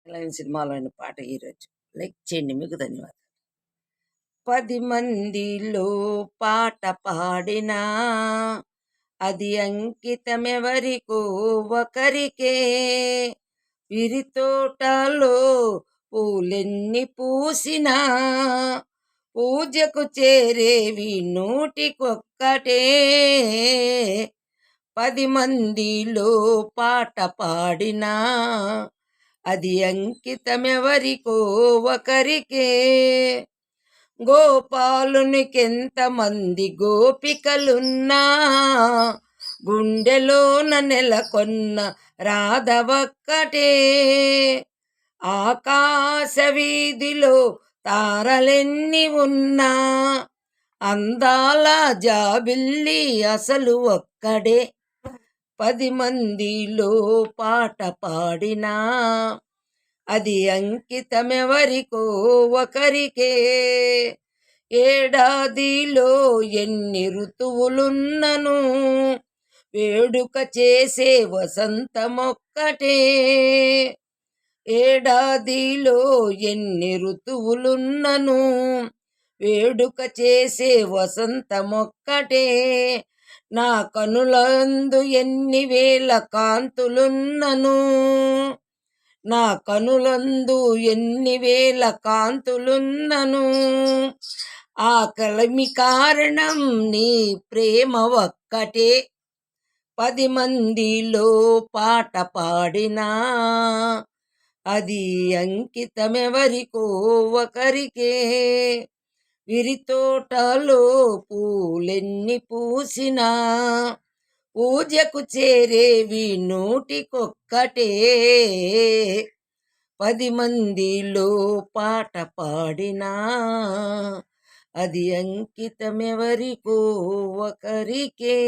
Line సినిమాలోని పాట ఈరోజు లైక్ చేయండి. మీకు ధన్యవాదాలు. 10 మందిలో పాట పాడినా అది అంకితమెవరికో ఒకరికే. విరితోటలో పూలెన్ని పూసినా పూజకు చేరేవి నూటికొక్కటే. 10 మందిలో పాట పాడినా అది అంకితమెవరికో ఒకరికే. గోపాలునికెంతమంది గోపికలున్నా గుండెలోన నెలకొన్న రాధవక్కటే. ఆకాశ వీధిలో తారలెన్ని ఉన్నా అందాల జాబిల్లి అసలు ఒక్కడే. 10 మందిలో పాట పాడినా అది అంకితమెవరికో ఒకరికే. ఏడాదిలో ఎన్ని ఋతువులున్నను వేడుక చేసే వసంతమొక్కటే. ఏడాదిలో ఎన్ని ఋతువులున్నను వేడుక చేసే వసంతమొక్కటే. నా కనులందు ఎన్ని వేల కాంతులున్నను నా కనులందు ఎన్ని వేల కాంతులున్నను ఆ కలిమి కారణం నీ ప్రేమ ఒక్కటే. 10 మందిలో పాట పాడినా అది అంకితమెవరికో ఒకరికే. విరితోటలో పూలెన్ని పూసినా పూజకు చేరేవి నూటికొక్కటే. 10 మందిలో పాట పాడినా అది అంకితమెవరికో ఒకరికే.